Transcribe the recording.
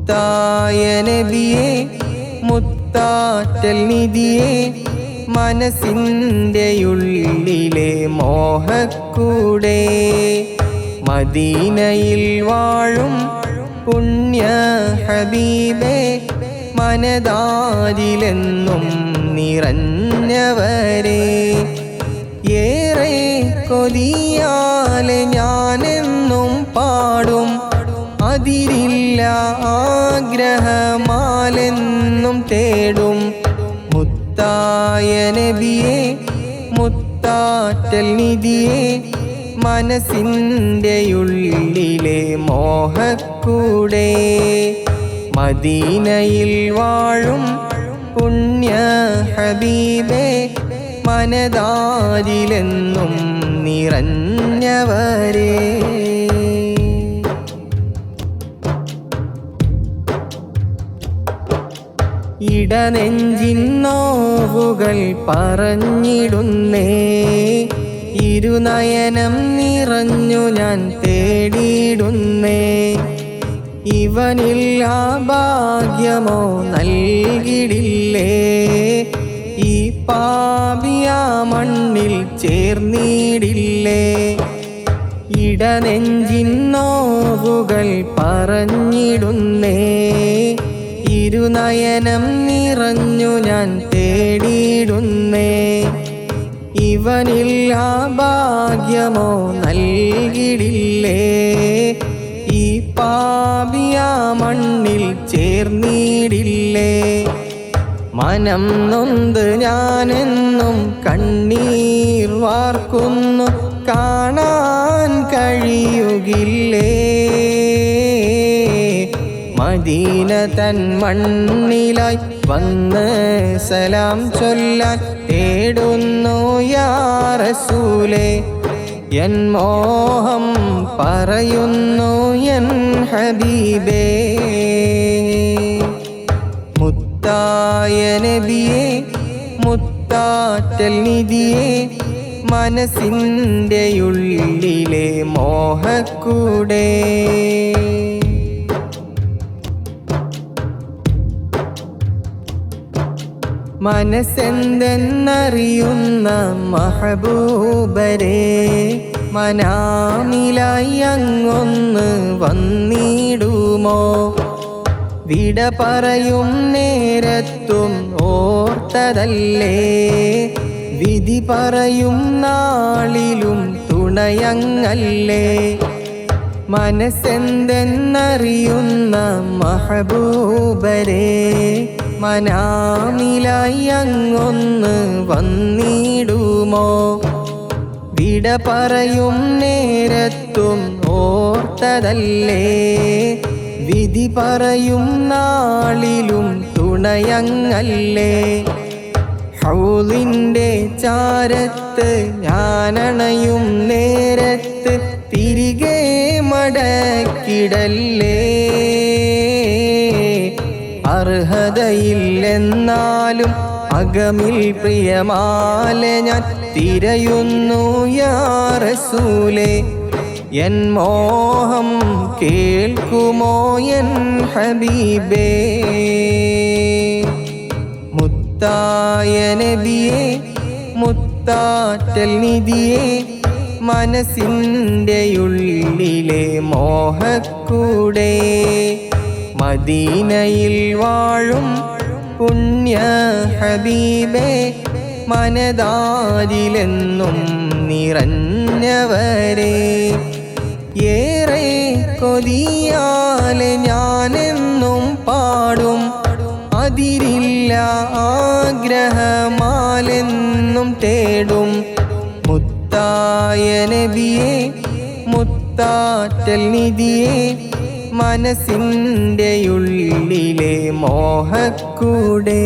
മുത്തായ നബിയേ മുത്താറ്റൽ നിധിയേ മനസ്സിൻ്റെ ഉള്ളിലെ മോഹക്കൂടെ മദീനയിൽ വാഴും പുണ്യ ഹബീബേ മനതാരിലെന്നും നിറഞ്ഞവരെ ഏറെ കൊതിയാലെ ഞാനെന്നും പാടും അതിരില്ല ആഗ്രഹമാലെന്നും തേടും മുത്തായ നബിയേ മുത്താറ്റൽ നിധിയേ മനസ്സിൻ്റെ ഉള്ളിലെ മോഹക്കൂടെ മദീനയിൽ വാഴും പുണ്യ ഹബീബേ മനതാരിലെന്നും നിറഞ്ഞവരെ ഇടനെഞ്ചിൻ നോവുകൾ പറഞ്ഞിടുന്നേ ഇരുനയനം നിറഞ്ഞു ഞാൻ തേടിയിടുന്നേ ഇവനിൽ ആ ഭാഗ്യമോ നൽകിടില്ലേ ഈ പാപിയാ മണ്ണിൽ ചേർന്നിടില്ലേ ഇടനെഞ്ചിൻ നോവുകൾ പറഞ്ഞിടുന്നേ ഇരുനയനം നിറഞ്ഞു ഞാൻ തേടിയിടുന്നേ ഇവനിൽ ആ ഭാഗ്യമോ നൽകിടില്ലേ ഈ പാപിയാ മണ്ണിൽ ചേർന്നിടില്ലേ മനം നൊന്ത് ഞാനെന്നും കണ്ണീർ വാർക്കുന്നു കാണാൻ കഴിയുകില്ലേ മദീന തൻ മണ്ണിലായി വന്ന് സലാം ചൊല്ലാൻ തേടുന്നു യാ റസൂലേ എൻ മോഹം പറയുന്നു എൻ ഹബീബേ മുത്തായ നബിയേ മുത്താറ്റൽ നിധിയേ മനസ്സിൻ്റെ ഉള്ളിലെ മോഹക്കൂടെ മനസ്സെന്തെന്നറിയുന്ന മഹബൂബരേ മനാമിലായി അങ്ങൊന്ന് വന്നിടുമോ വിട പറയും നേരത്തും ഓർത്തതല്ലേ വിധി പറയും നാളിലും തുണയങ്ങല്ലേ മനസ്സെന്തെന്നറിയുന്ന മഹബൂബരേ മനാമിലായി അങ്ങൊന്ന് വന്നിടുമോ വിട പറയും നേരത്തും ഓർത്തതല്ലേ വിധി പറയും നാളിലും തുണയങ്ങല്ലേ ഹൗലിൻ്റെ ചാരത്ത് ഞാനണയും നേരത്ത് തിരികെ മടക്കിടല്ലേ അർഹതയില്ലെന്നാലും അകമിൽ പ്രിയമാലെ ഞാൻ തിരയുന്നു യാ റസൂലേ എൻ മോഹം കേൾക്കുമോ എൻ ഹബീബേ മുത്തായ നബിയേ മുത്താറ്റൽ നിധിയേ മനസ്സിൻ്റെ ഉള്ളിലെ മോഹക്കൂടെ മദീനയിൽ വാഴും പുണ്യ ഹബീബേ മനതാരിലെന്നും നിറഞ്ഞവരെ ഏറെ കൊതിയാലെ ഞാനെന്നും പാടും അതിരില്ല ആഗ്രഹമാലെന്നും തേടും മുത്തായ നബിയേ മുത്താറ്റൽ നിധിയേ മനസ്സിൻ്റെ ഉള്ളിലെ മോഹക്കൂടെ